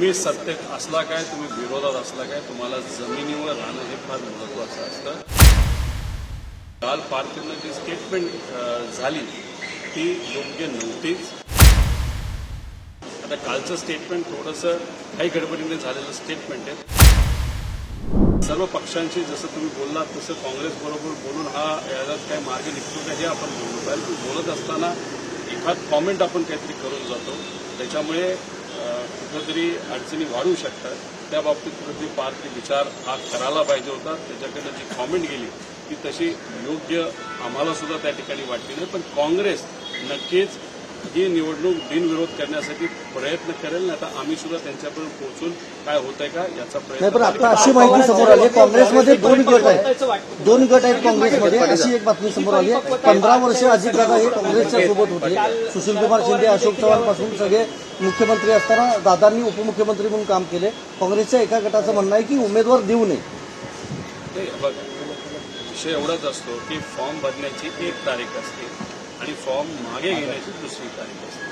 तुम्ही सत्तेत असला काय, तुम्ही विरोधात असला काय, तुम्हाला जमिनीवर राहणं हे फार महत्त्वाचं असतं. काल पार्टीनं जी स्टेटमेंट झाली ती योग्य नव्हतीच. आता कालचं स्टेटमेंट थोडंसं काही गडबडीने झालेलं स्टेटमेंट आहे. सर्व पक्षांशी जसं तुम्ही बोललात तसं काँग्रेसबरोबर बोलून हा याच्यात काय मार्ग निघतो का हे आपण बोललो पाहिजे. की बोलत असताना एखाद कॉमेंट आपण काहीतरी करून जातो, त्याच्यामुळे कुठंतरी अडचणी वाढू शकतात. त्या बाबतीत कुठेतरी पार्टी विचार हा करायला पाहिजे होता. त्याच्याकडनं जी कॉमेंट गेली ती तशी योग्य आम्हाला सुद्धा त्या ठिकाणी वाटली नाही. पण काँग्रेस नक्कीच ही निवडणूक बिनविरोध करण्यासाठी प्रयत्न करेल. नाही तर आम्ही सुद्धा त्यांच्यापर्यंत पोहोचून काय होतंय का याचा प्रयत्न. पण आता अशी माहिती समोर आली, काँग्रेसमध्ये दोन गट आहेत काँग्रेसमध्ये. अशी एक बातमी समोर आली. 15 वर्ष अजितदादा हे काँग्रेसच्या सोबत होते. सुशीलकुमार शिंदे, अशोक चव्हाण पासून सगळे मुख्यमंत्री असताना दादांनी उपमुख्यमंत्री म्हणून काम केले. काँग्रेसच्या एका गटाचं म्हणणं आहे की उमेदवार देऊ नये. विषय एवढाच असतो की फॉर्म भरण्याची 1 तारीख असते आणि फॉर्म मागे घेण्याची 2री तारीख असते.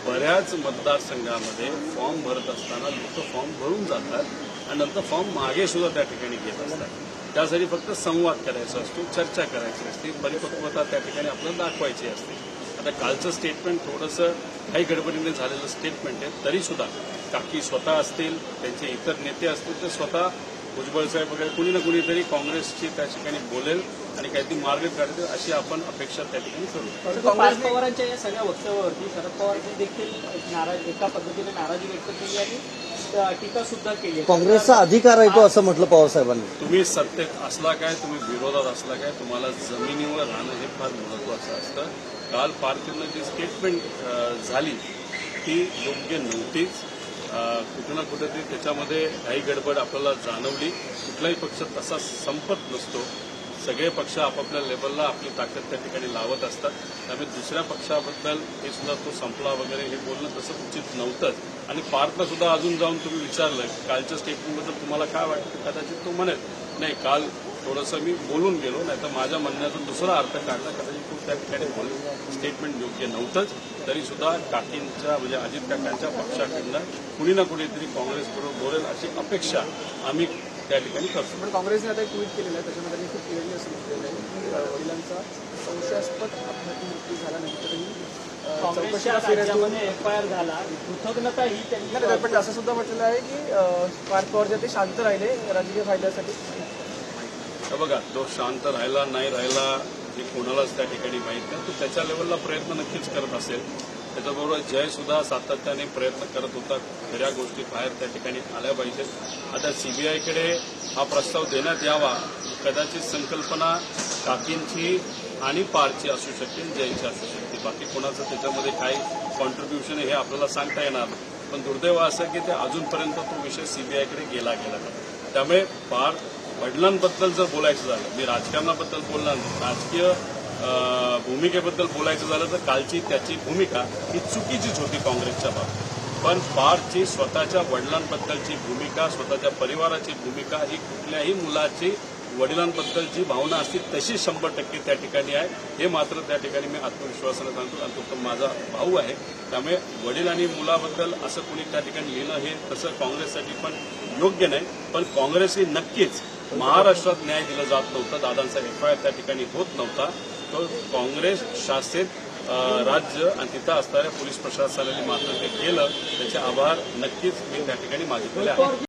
बऱ्याच मतदारसंघामध्ये फॉर्म भरत असताना लोक फॉर्म भरून जातात आणि नंतर फॉर्म मागे सुद्धा त्या ठिकाणी घेत असतात. त्यासाठी फक्त संवाद करायचा असतो, चर्चा करायची असते, परिपक्वता त्या ठिकाणी आपल्याला दाखवायची असते. आता कालचं स्टेटमेंट थोडंसं काही गडबडीने झालेलं स्टेटमेंट आहे. तरीसुद्धा काकी स्वतः असतील, त्यांचे इतर नेते असतील, तर स्वतः भुजबळ साहेब वगैरे कुणी ना कुणीतरी काँग्रेसची त्या ठिकाणी बोलेल आणि काहीतरी मार्ग काढतील अशी आपण अपेक्षा त्या ठिकाणी करू. पाच पवारांच्या या सगळ्या वक्तव्यावरती शरद पवारांनी देखील एका पद्धतीने नाराजी व्यक्त केली आणि टीका सुद्धा केली. काँग्रेसचा अधिकार आहे तो असं म्हटलं पवारसाहेबांनी. तुम्ही सत्तेत असला काय, तुम्ही विरोधात असला काय, तुम्हाला जमिनीवर राहणं हे फार महत्त्वाचं असतं. काल पार्टीनं जी स्टेटमेंट झाली ती योग्य नव्हतीच. कुठं ना कुठेतरी त्याच्यामध्ये काही गडबड आपल्याला जाणवली. कुठलाही पक्ष तसा संपत नसतो. सगळे पक्ष आपापल्या लेवलला आपली ताकद त्या ठिकाणी लावत असतात. त्यामुळे दुसऱ्या पक्षाबद्दल हे सुद्धा तो संपला वगैरे हे बोलणं तसं उचित नव्हतंच. आणि पार्थला सुद्धा अजून जाऊन तुम्ही विचारलं कालच्या स्टेटमेंटबद्दल तुम्हाला काय वाटतं, कदाचित तो म्हणेल नाही काल थोडंसं मी बोलून गेलो, नाही तर माझ्या म्हणण्याचा दुसरा अर्थ काढला, कदाचित खूप त्या ठिकाणी स्टेटमेंट योग्य नव्हतंच. तरीसुद्धा काकींच्या म्हणजे अजित काकांच्या पक्षाकडनं कुणी ना कुणीतरी काँग्रेसबरोबर बोलेल अशी अपेक्षा आम्ही त्या ठिकाणी करतो. पण काँग्रेसने आता एक ट्विट केलेलं आहे, त्याच्यामध्ये त्यांनी खूप क्लिअरली असं म्हटलेलं आहे की वडिलांचा संशयास्पद अपघाती मृत्यू झाला नाही तरी काँग्रेसच्या राज्यामध्ये FIR झाला. कृतज्ञता ही त्यांनी पण असं सुद्धा म्हटलेलं आहे की पार्थ पवार ते शांत राहिले राजकीय फायद्यासाठी. बघा तो शांत राहिला नाही राहिला हे कोणालाच त्या ठिकाणी माहीत नाही. तो त्याच्या लेवलला प्रयत्न नक्कीच करत असेल. त्याच्याबरोबर जय सुद्धा सातत्याने प्रयत्न करत होता. खऱ्या गोष्टी बाहेर त्या ठिकाणी आल्या पाहिजेत. आता CBIकडे हा प्रस्ताव देण्यात यावा. कदाचित संकल्पना काकींची आणि पारची असू शकते, जयची असू शकते. बाकी कोणाचं त्याच्यामध्ये काय कॉन्ट्रीब्युशन आहे हे आपल्याला सांगता येणार नाही. पण दुर्दैव असं की ते अजूनपर्यंत तो विषय CBIकडे गेला नाही. त्यामुळे पार वडिलांबद्दल जर बोलायचं झालं, मी राजकारणाबद्दल बोलणार नाही, राजकीय भूमिकेबद्दल बोलायचं झालं तर कालची त्याची भूमिका ही चुकीचीच होती काँग्रेसच्या बाबतीत. पण पारची स्वतःच्या वडिलांबद्दलची भूमिका, स्वतःच्या परिवाराची भूमिका ही कुठल्याही मुलाची वडिलांबद्दल जी भावना असते तशी 100% त्या ठिकाणी आहे. हे मात्र त्या ठिकाणी मी आत्मविश्वासाने सांगतो. आणि तो माझा भाऊ आहे. त्यामुळे वडील आणि मुलाबद्दल असं कुणी त्या ठिकाणी लिहिणं हे तसं काँग्रेससाठी पण योग्य नाही. पण काँग्रेस ही नक्कीच महाराष्ट्रात न्याय दिला जात नव्हता. दादांचा FIR त्या ठिकाणी होत नव्हता. तो काँग्रेस शासित राज्य आणि तिथं असणाऱ्या पोलीस प्रशासनाने मात्र ते केलं. त्याचे आभार नक्कीच मी त्या ठिकाणी मागितलेले आहेत.